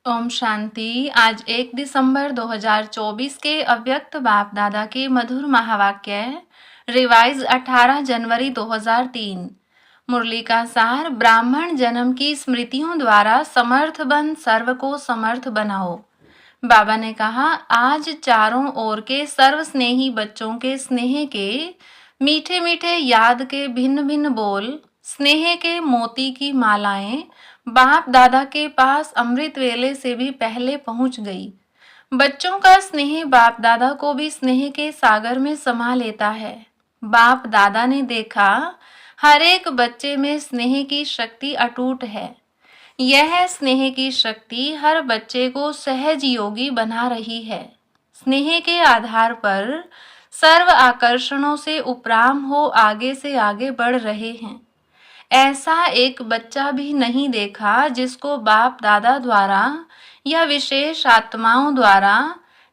ओम शांति। आज 1 दिसंबर 2024 के अव्यक्त बाप दादा के मधुर महावाक्य रिवाइज 18 जनवरी 2003। मुरली का सार, ब्राह्मण जन्म की स्मृतियों द्वारा समर्थ बन सर्व को समर्थ बनाओ। बाबा ने कहा, आज चारों ओर के सर्व स्नेही बच्चों के स्नेह के मीठे मीठे याद के भिन्न भिन्न बोल, स्नेह के मोती की मालाएं बाप दादा के पास अमृत वेले से भी पहले पहुंच गई। बच्चों का स्नेह बाप दादा को भी स्नेह के सागर में समा लेता है। बाप दादा ने देखा, हर एक बच्चे में स्नेह की शक्ति अटूट है। यह स्नेह की शक्ति हर बच्चे को सहज योगी बना रही है। स्नेह के आधार पर सर्व आकर्षणों से उपराम हो आगे से आगे बढ़ रहे हैं। ऐसा एक बच्चा भी नहीं देखा जिसको बाप दादा द्वारा या विशेष आत्माओं द्वारा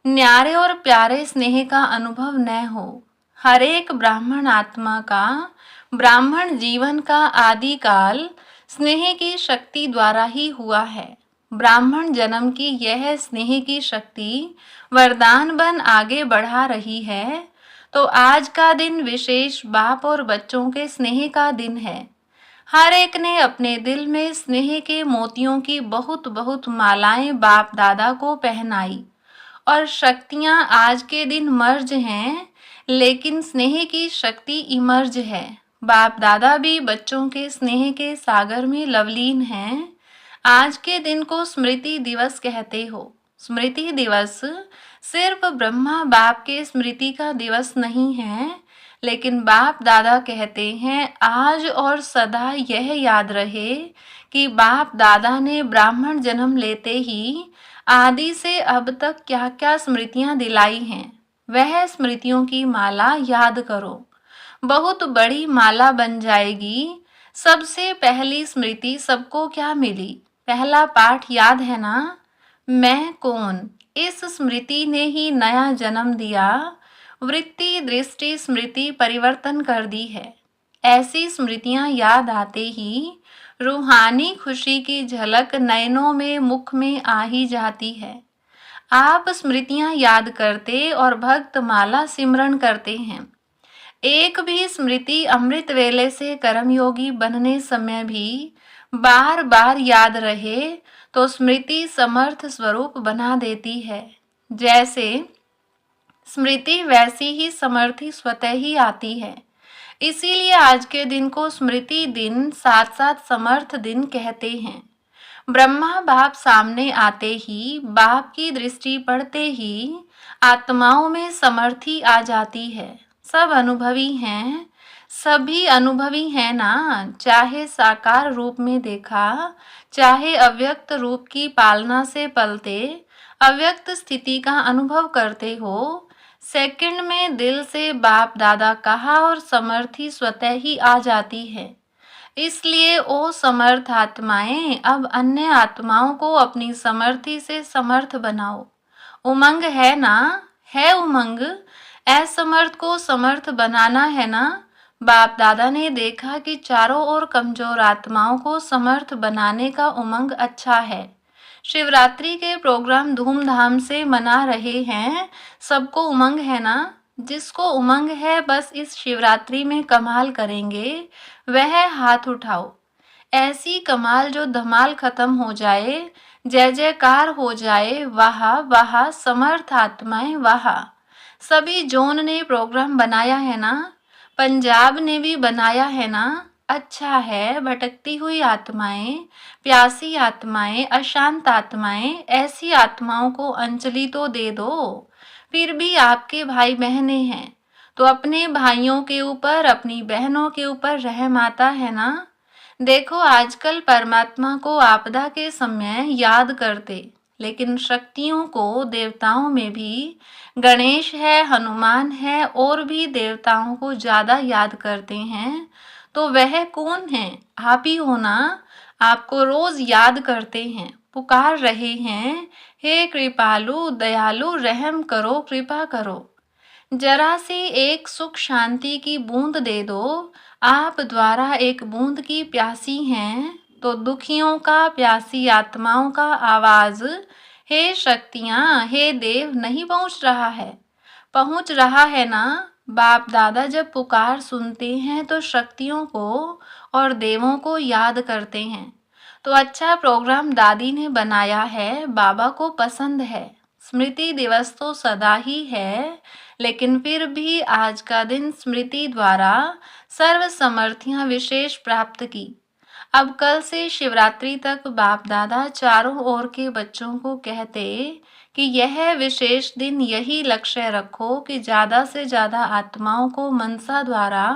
न्यारे और प्यारे स्नेह का अनुभव न हो। हर एक ब्राह्मण आत्मा का ब्राह्मण जीवन का आदि काल स्नेह की शक्ति द्वारा ही हुआ है। ब्राह्मण जन्म की यह स्नेह की शक्ति वरदान बन आगे बढ़ा रही है। तो आज का दिन विशेष बाप और बच्चों के स्नेह का दिन है। हर एक ने अपने दिल में स्नेह के मोतियों की बहुत बहुत मालाएं बाप दादा को पहनाई और शक्तियां आज के दिन मर्ज हैं, लेकिन स्नेह की शक्ति इमर्ज है। बाप दादा भी बच्चों के स्नेह के सागर में लवलीन हैं। आज के दिन को स्मृति दिवस कहते हो। स्मृति दिवस सिर्फ ब्रह्मा बाप के स्मृति का दिवस नहीं है, लेकिन बाप दादा कहते हैं आज और सदा यह याद रहे कि बाप दादा ने ब्राह्मण जन्म लेते ही आदि से अब तक क्या क्या स्मृतियां दिलाई हैं। वह स्मृतियों की माला याद करो, बहुत बड़ी माला बन जाएगी। सबसे पहली स्मृति सबको क्या मिली? पहला पाठ याद है ना? मैं कौन? इस स्मृति ने ही नया जन्म दिया। वृत्ति दृष्टि स्मृति परिवर्तन कर दी है। ऐसी स्मृतियां याद आते ही रूहानी खुशी की झलक नयनों में मुख में आ ही जाती है। आप स्मृतियां याद करते और भक्त माला सिमरन करते हैं। एक भी स्मृति अमृत वेले से कर्मयोगी बनने समय भी बार बार याद रहे तो स्मृति समर्थ स्वरूप बना देती है। जैसे स्मृति वैसी ही समर्थी स्वतः ही आती है। इसीलिए आज के दिन को स्मृति दिन साथ साथ समर्थ दिन कहते हैं। ब्रह्मा बाप सामने आते ही, बाप की दृष्टि पड़ते ही आत्माओं में समर्थी आ जाती है। सब अनुभवी हैं, सभी अनुभवी हैं ना। चाहे साकार रूप में देखा, चाहे अव्यक्त रूप की पालना से पलते अव्यक्त स्थिति का अनुभव करते हो, सेकंड में दिल से बाप दादा कहा और समर्थी स्वतः ही आ जाती है। इसलिए ओ समर्थ आत्माएं, अब अन्य आत्माओं को अपनी समर्थी से समर्थ बनाओ। उमंग है ना? है उमंग। असमर्थ को समर्थ बनाना है ना? बाप दादा ने देखा कि चारों ओर कमजोर आत्माओं को समर्थ बनाने का उमंग अच्छा है। शिवरात्रि के प्रोग्राम धूमधाम से मना रहे हैं। सबको उमंग है ना? जिसको उमंग है बस इस शिवरात्रि में कमाल करेंगे, वह हाथ उठाओ। ऐसी कमाल जो धमाल खत्म हो जाए, जय जयकार हो जाए। वाह वाह समर्थ आत्माएं वाह। सभी जोन ने प्रोग्राम बनाया है ना? पंजाब ने भी बनाया है ना? अच्छा है। भटकती हुई आत्माएं, प्यासी आत्माएं, अशांत आत्माएं, ऐसी आत्माओं को अंजलि तो दे दो। फिर भी आपके भाई बहनें हैं तो अपने भाइयों के ऊपर, अपनी बहनों के ऊपर रहम आता है ना? देखो आजकल परमात्मा को आपदा के समय याद करते, लेकिन शक्तियों को देवताओं में भी गणेश है, हनुमान है और भी देवताओं को ज्यादा याद करते हैं। तो वह कौन है? आप ही हो ना। आपको रोज याद करते हैं, पुकार रहे हैं, हे कृपालु दयालु रहम करो, कृपा करो। जरा सी एक सुख शांति की बूंद दे दो। आप द्वारा एक बूंद की प्यासी हैं तो दुखियों का, प्यासी आत्माओं का आवाज हे शक्तियां, हे देव नहीं पहुंच रहा है? पहुंच रहा है ना? बाप दादा जब पुकार सुनते हैं तो शक्तियों को और देवों को याद करते हैं। तो अच्छा प्रोग्राम दादी ने बनाया है, बाबा को पसंद है। स्मृति दिवस तो सदा ही है, लेकिन फिर भी आज का दिन स्मृति द्वारा सर्व समर्थियां विशेष प्राप्त की। अब कल से शिवरात्रि तक बाप दादा चारों ओर के बच्चों को कहते कि यह विशेष दिन यही लक्ष्य रखो कि ज़्यादा से ज़्यादा आत्माओं को मनसा द्वारा,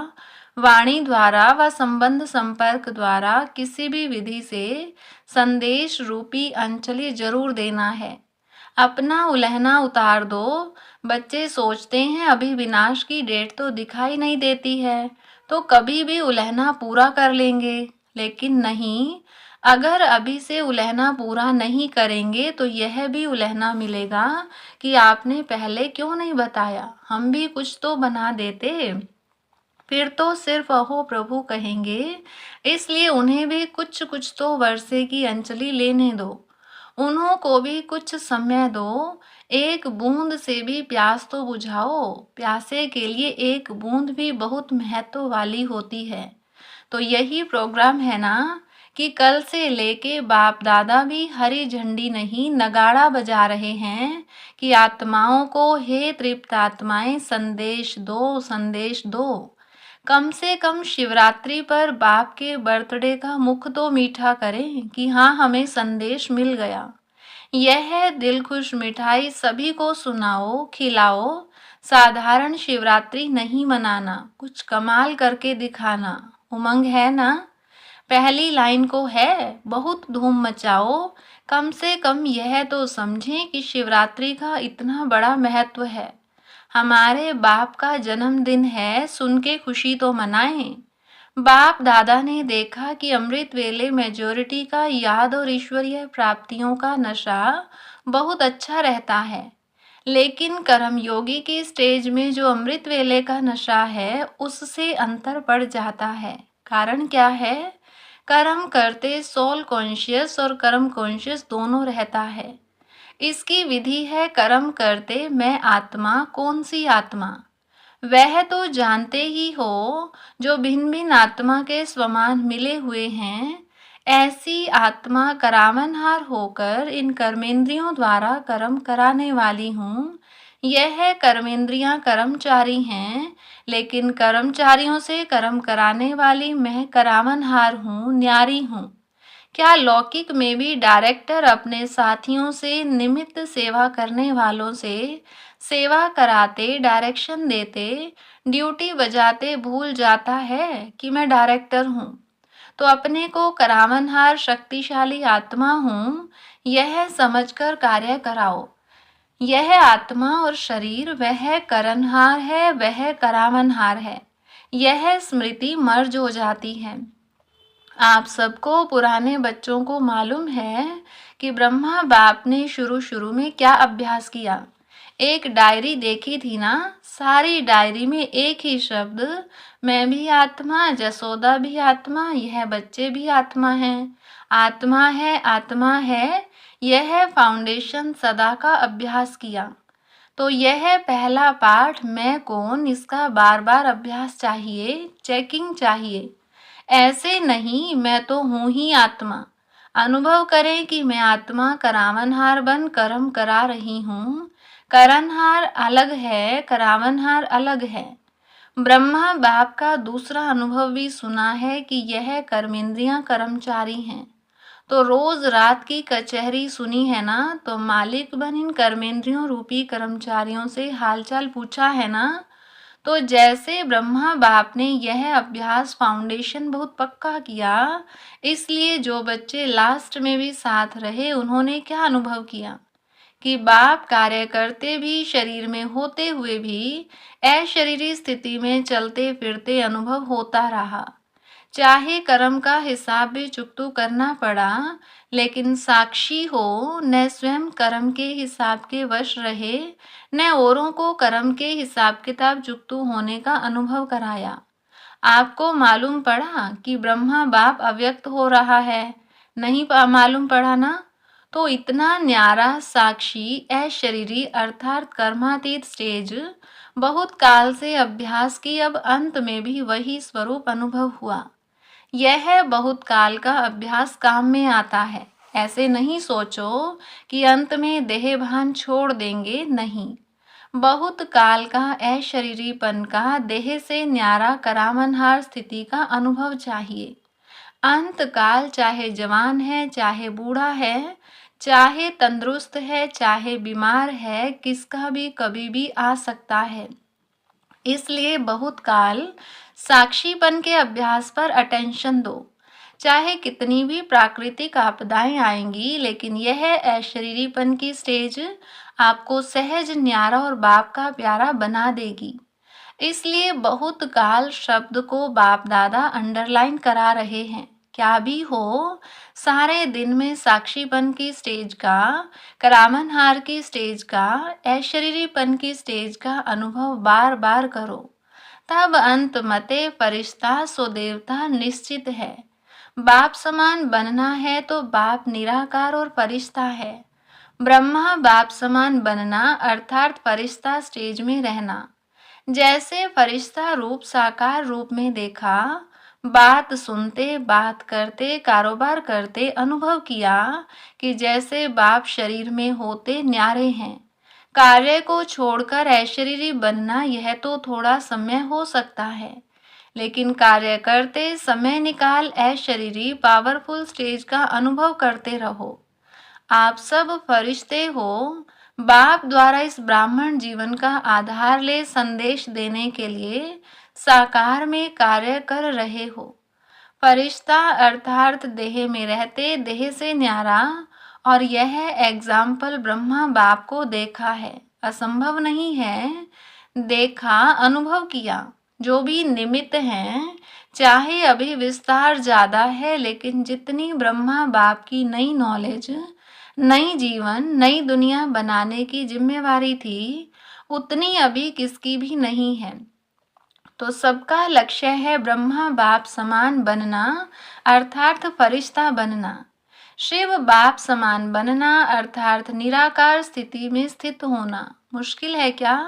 वाणी द्वारा व संबंध संपर्क द्वारा किसी भी विधि से संदेश रूपी अंजलि जरूर देना है। अपना उलहना उतार दो। बच्चे सोचते हैं अभी विनाश की डेट तो दिखाई नहीं देती है, तो कभी भी उलहना पूरा कर लेंगे। लेकिन नहीं, अगर अभी से उलहना पूरा नहीं करेंगे तो यह भी उलहना मिलेगा कि आपने पहले क्यों नहीं बताया, हम भी कुछ तो बना देते। फिर तो सिर्फ अहो प्रभु कहेंगे। इसलिए उन्हें भी कुछ कुछ तो वर्षे की अंजलि लेने दो। उन्हों को भी कुछ समय दो। एक बूंद से भी प्यास तो बुझाओ। प्यासे के लिए एक बूंद भी बहुत महत्व वाली होती है। तो यही प्रोग्राम है ना कि कल से लेके बाप दादा भी हरी झंडी नहीं नगाड़ा बजा रहे हैं कि आत्माओं को हे तृप्त आत्माएं संदेश दो, संदेश दो। कम से कम शिवरात्रि पर बाप के बर्थडे का मुख तो मीठा करें कि हाँ हमें संदेश मिल गया। यह दिल खुश मिठाई सभी को सुनाओ, खिलाओ। साधारण शिवरात्रि नहीं मनाना, कुछ कमाल करके दिखाना। उमंग है ना? पहली लाइन को है बहुत धूम मचाओ। कम से कम यह तो समझें कि शिवरात्रि का इतना बड़ा महत्व है। हमारे बाप का जन्मदिन है, सुन के खुशी तो मनाएं। बाप दादा ने देखा कि अमृत वेले मेजॉरिटी का याद और ईश्वरीय प्राप्तियों का नशा बहुत अच्छा रहता है, लेकिन कर्मयोगी की स्टेज में जो अमृत वेले का नशा है उससे अंतर पड़ जाता है। कारण क्या है? कर्म करते सोल कॉन्शियस और कर्म कॉन्शियस दोनों रहता है। इसकी विधि है कर्म करते मैं आत्मा, कौन सी आत्मा? वह तो जानते ही हो जो भिन्न भिन्न आत्मा के स्वमान मिले हुए हैं। ऐसी आत्मा करावनहार होकर इन कर्मेंद्रियों द्वारा कर्म कराने वाली हूँ। यह कर्मेंद्रियां कर्मचारी हैं, लेकिन कर्मचारियों से कर्म कराने वाली मैं करावनहार हूँ, न्यारी हूँ। क्या लौकिक में भी डायरेक्टर अपने साथियों से, निमित्त सेवा करने वालों से सेवा कराते, डायरेक्शन देते, ड्यूटी बजाते भूल जाता है कि मैं डायरेक्टर हूँ? तो अपने को करावनहार शक्तिशाली आत्मा हूँ, यह समझकर कार्य कराओ। यह आत्मा और शरीर वह करनहार है, वह करावनहार है। यह स्मृति मर्ज हो जाती है। आप सबको, पुराने बच्चों को मालूम है कि ब्रह्मा बाप ने शुरू शुरू में क्या अभ्यास किया। एक डायरी देखी थी ना, सारी डायरी में एक ही शब्द, मैं भी आत्मा, जसोदा भी आत्मा, यह बच्चे भी आत्मा हैं। आत्मा है, आत्मा है, यह फाउंडेशन सदा का अभ्यास किया। तो यह पहला पाठ मैं कौन, इसका बार बार अभ्यास चाहिए, चेकिंग चाहिए। ऐसे नहीं मैं तो हूँ ही आत्मा। अनुभव करें कि मैं आत्मा करावनहार बन कर्म करा रही हूँ। करनहार अलग है, करावनहार अलग है। ब्रह्मा बाप का दूसरा अनुभव भी सुना है कि यह कर्मेंद्रियां कर्मचारी हैं। तो रोज रात की कचहरी सुनी है ना, तो मालिक बन इन कर्मेंद्रियों रूपी कर्मचारियों से हालचाल पूछा है ना। तो जैसे ब्रह्मा बाप ने यह अभ्यास फाउंडेशन बहुत पक्का किया, इसलिए जो बच्चे लास्ट में भी साथ रहे उन्होंने क्या अनुभव किया कि बाप कार्य करते भी, शरीर में होते हुए भी अशरीरी स्थिति में चलते फिरते अनुभव होता रहा। चाहे कर्म का हिसाब भी चुकतू करना पड़ा, लेकिन साक्षी हो, न स्वयं कर्म के हिसाब के वश रहे, न औरों को कर्म के हिसाब किताब चुकतू होने का अनुभव कराया। आपको मालूम पड़ा कि ब्रह्मा बाप अव्यक्त हो रहा है? नहीं मालूम पड़ा ना? तो इतना न्यारा साक्षी अशरीरी अर्थात कर्मातीत स्टेज बहुत काल से अभ्यास की, अब अंत में भी वही स्वरूप अनुभव हुआ। यह बहुत काल का अभ्यास काम में आता है। ऐसे नहीं सोचो कि अंत में देह भान छोड़ देंगे, नहीं। बहुत काल का अशरीरीपन का देह से न्यारा करामनहार स्थिति का अनुभव चाहिए। अंत काल चाहे जवान है, चाहे बूढ़ा है, चाहे तंदुरुस्त है, चाहे बीमार है, किसका भी कभी भी आ सकता है। इसलिए बहुत काल साक्षीपन के अभ्यास पर अटेंशन दो। चाहे कितनी भी प्राकृतिक आपदाएं आएंगी, लेकिन यह अशरीरीपन की स्टेज आपको सहज, न्यारा और बाप का प्यारा बना देगी। इसलिए बहुत काल शब्द को बाप दादा अंडरलाइन करा रहे हैं। क्या भी हो, सारे दिन में साक्षीपन की स्टेज का, करामनहार की स्टेज का, अशरीरीपन की स्टेज का अनुभव बार बार करो। तब अंत मते फरिश्ता सो देवता निश्चित है। बाप समान बनना है तो बाप निराकार और फरिश्ता है। ब्रह्मा बाप समान बनना अर्थात फरिश्ता स्टेज में रहना। जैसे फरिश्ता रूप साकार रूप में देखा, बात सुनते, बात करते, कारोबार करते अनुभव किया कि जैसे बाप शरीर में होते न्यारे हैं। कार्य को छोड़कर अशरीरी बनना यह तो थोड़ा समय हो सकता है, लेकिन कार्य करते समय निकाल अशरीरी पावरफुल स्टेज का अनुभव करते रहो। आप सब फरिश्ते हो। बाप द्वारा इस ब्राह्मण जीवन का आधार ले संदेश देने के लिए साकार में कार्य कर रहे हो। फरिश्ता अर्थात देह में रहते, देह से न्यारा, और यह एग्जाम्पल ब्रह्मा बाप को देखा है, असंभव नहीं है, देखा, अनुभव किया। जो भी निमित्त हैं, चाहे अभी विस्तार ज्यादा है, लेकिन जितनी ब्रह्मा बाप की नई नॉलेज, नई जीवन, नई दुनिया बनाने की जिम्मेवारी थी, उतनी अभी किसकी भी नहीं है। तो सबका लक्ष्य है ब्रह्मा बाप समान बनना अर्थात फरिश्ता बनना। शिव बाप समान बनना अर्थात निराकार स्थिति में स्थित होना मुश्किल है क्या?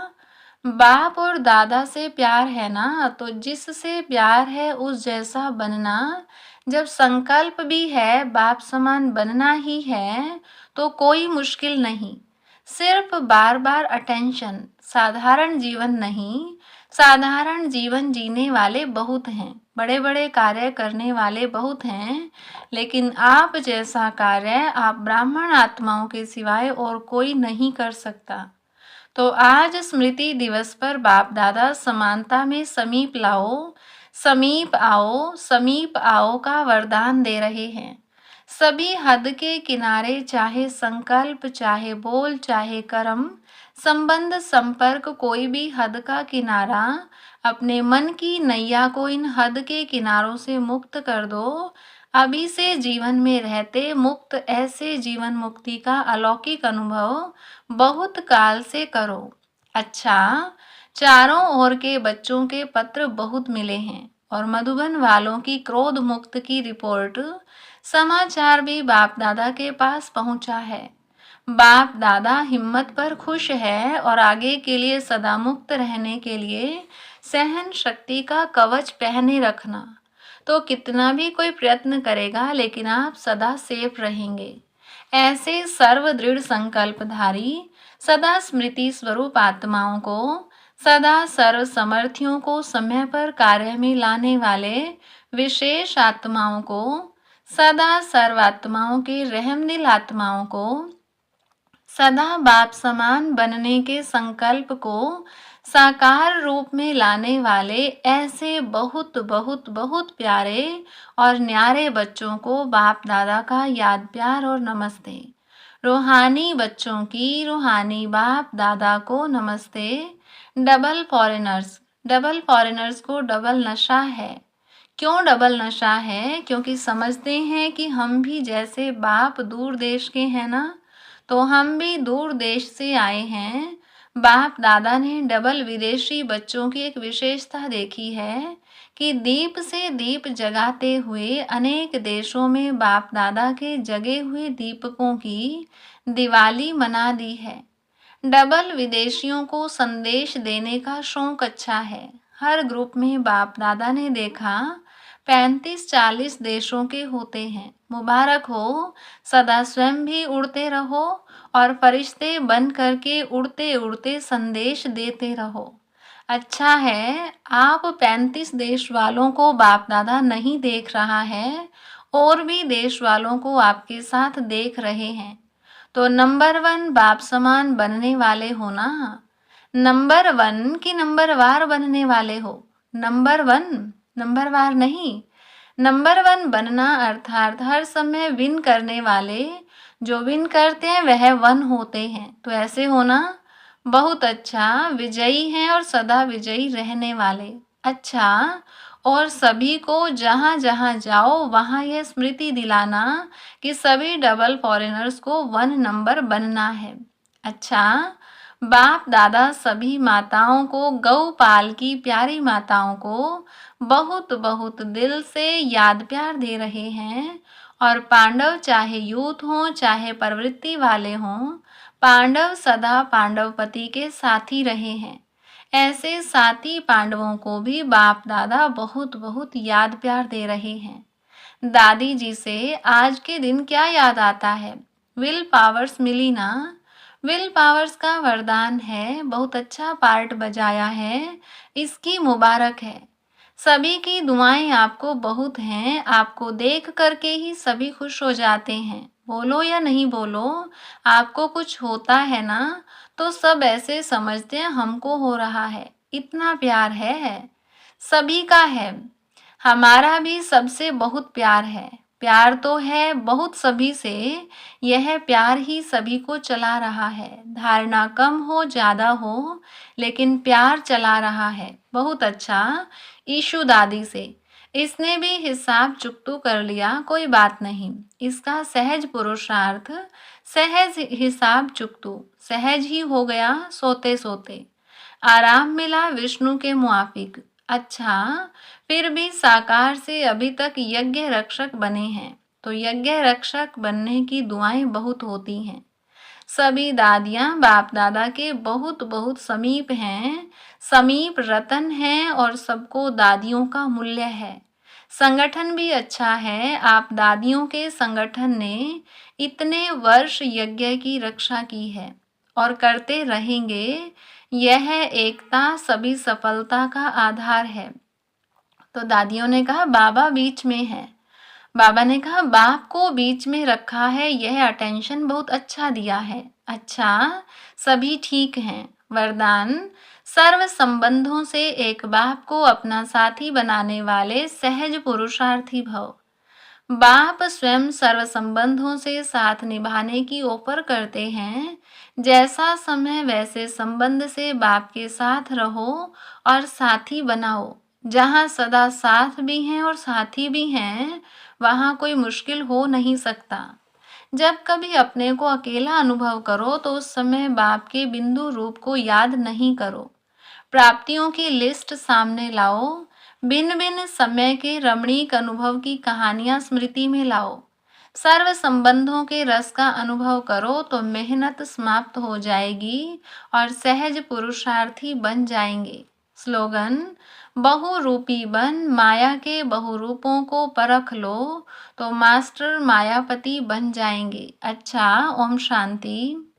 बाप और दादा से प्यार है ना, तो जिससे प्यार है उस जैसा बनना। जब संकल्प भी है बाप समान बनना ही है, तो कोई मुश्किल नहीं। सिर्फ बार बार अटेंशन। साधारण जीवन नहीं, साधारण जीवन जीने वाले बहुत हैं, बड़े बड़े कार्य करने वाले बहुत हैं, लेकिन आप जैसा कार्य आप ब्राह्मण आत्माओं के सिवाय और कोई नहीं कर सकता। तो आज स्मृति दिवस पर बाप दादा समानता में समीप लाओ, समीप आओ, समीप आओ का वरदान दे रहे हैं। सभी हद के किनारे, चाहे संकल्प, चाहे बोल, चाहे कर्म, संबंध, संपर्क, कोई भी हद का किनारा, अपने मन की नैया को इन हद के किनारों से मुक्त कर दो। अभी से जीवन में रहते मुक्त, ऐसे जीवन मुक्ति का अलौकिक अनुभव बहुत काल से करो। अच्छा, चारों ओर के बच्चों के पत्र बहुत मिले हैं और मधुबन वालों की क्रोध मुक्त की रिपोर्ट, समाचार भी बाप दादा के पास पहुंचा है। बाप दादा हिम्मत पर खुश है और आगे के लिए सदा मुक्त रहने के लिए सहन शक्ति का कवच पहने रखना। तो कितना भी कोई प्रयत्न करेगा, लेकिन आप सदा सेफ रहेंगे। ऐसे सर्व दृढ़ संकल्पधारी, सदा स्मृति स्वरूप आत्माओं को, सदा सर्व समर्थियों को, समय पर कार्य में लाने वाले विशेष आत्माओं को, सदा सर्वात्माओं के रहमदिल आत्माओं को, सदा बाप समान बनने के संकल्प को साकार रूप में लाने वाले ऐसे बहुत बहुत बहुत प्यारे और न्यारे बच्चों को बाप दादा का याद, प्यार और नमस्ते। रूहानी बच्चों की रूहानी बाप दादा को नमस्ते। डबल फॉरेनर्स को डबल नशा है। क्यों डबल नशा है? क्योंकि समझते हैं कि हम भी जैसे बाप दूर देश के हैं ना, तो हम भी दूर देश से आए हैं। बाप दादा ने डबल विदेशी बच्चों की एक विशेषता देखी है कि दीप से दीप जगाते हुए अनेक देशों में बाप दादा के जगे हुए दीपकों की दिवाली मना दी है। डबल विदेशियों को संदेश देने का शौक अच्छा है। हर ग्रुप में बाप दादा ने देखा 35-40 देशों के होते हैं। मुबारक हो, सदा स्वयं भी उड़ते रहो और फरिश्ते बन करके उड़ते उड़ते संदेश देते रहो। अच्छा है, आप 35 देश वालों को बाप दादा नहीं देख रहा है, और भी देश वालों को आपके साथ देख रहे हैं। तो नंबर 1 बाप समान बनने वाले हो ना। नंबर 1 की नंबर वार बनने वाले हो। नंबर 1, नंबर वार नहीं। नंबर 1 बनना अर्थात हर समय विन करने वाले, जो विन करते हैं वह 1 होते हैं। तो ऐसे होना बहुत अच्छा, विजयी हैं और सदा विजयी रहने वाले। अच्छा, और सभी को जहाँ जहाँ जाओ वहाँ यह स्मृति दिलाना कि सभी डबल फॉरेनर्स को 1 नंबर बनना है। अच्छा, बाप दादा सभी माताओं को, गौपाल की प्यारी माताओं को बहुत बहुत दिल से याद प्यार दे रहे हैं। और पांडव चाहे यूथ हों चाहे प्रवृत्ति वाले हों, पांडव सदा पांडवपति के साथी रहे हैं। ऐसे साथी पांडवों को भी बाप दादा बहुत बहुत याद प्यार दे रहे हैं। दादी जी से आज के दिन क्या याद आता है? विल पावर्स मिली ना। विल पावर्स का वरदान है, बहुत अच्छा पार्ट बजाया है, इसकी मुबारक है। सभी की दुआएं आपको बहुत हैं, आपको देख करके ही सभी खुश हो जाते हैं। बोलो या नहीं बोलो, आपको कुछ होता है ना तो सब ऐसे समझते हैं हमको हो रहा है। इतना प्यार है, सभी का है। हमारा भी सबसे बहुत प्यार है। प्यार तो है बहुत सभी से, यह प्यार ही सभी को चला रहा है। धारणा कम हो ज़्यादा हो, लेकिन प्यार चला रहा है। बहुत अच्छा। ईशु दादी से इसने भी हिसाब चुकतू कर लिया, कोई बात नहीं। इसका सहज पुरुषार्थ, सहज हिसाब चुकतू, सहज ही हो गया सोते सोते। आराम मिला विष्णु के मुआफिक। अच्छा, फिर भी साकार से अभी तक यज्ञ रक्षक बने हैं, तो यज्ञ रक्षक बनने की दुआएं बहुत होती हैं। सभी दादियाँ बाप दादा के बहुत बहुत समीप हैं, समीप रतन हैं और सबको दादियों का मूल्य है। संगठन भी अच्छा है, आप दादियों के संगठन ने इतने वर्ष यज्ञ की रक्षा की है और करते रहेंगे। यह एकता सभी सफलता का आधार है। तो दादियों ने कहा बाबा बीच में है। बाबा ने कहा बाप को बीच में रखा है, यह अटेंशन बहुत अच्छा दिया है। अच्छा, सभी ठीक हैं। वरदान, सर्व संबंधों से एक बाप को अपना साथी बनाने वाले सहज पुरुषार्थी भव। बाप स्वयं सर्व संबंधों से साथ निभाने की ऑफर करते हैं। जैसा समय वैसे संबंध से बाप के साथ रहो और साथी बनाओ। जहाँ सदा साथ भी हैं और साथी भी हैं, वहाँ कोई मुश्किल हो नहीं सकता। जब कभी अपने को अकेला अनुभव करो तो उस समय बाप के बिंदु रूप को याद नहीं करो। प्राप्तियों की लिस्ट सामने लाओ, भिन्न भिन्न समय के रमणीक अनुभव की कहानियां स्मृति में लाओ। सर्व संबंधों के रस का अनुभव करो तो मेहनत समाप्त हो जाएगी और सहज पुरुषार्थी बन जाएंगे। स्लोगन, बहुरूपी बन, माया के बहुरूपों को परख लो तो मास्टर मायापति बन जाएंगे। अच्छा, ओम शांति।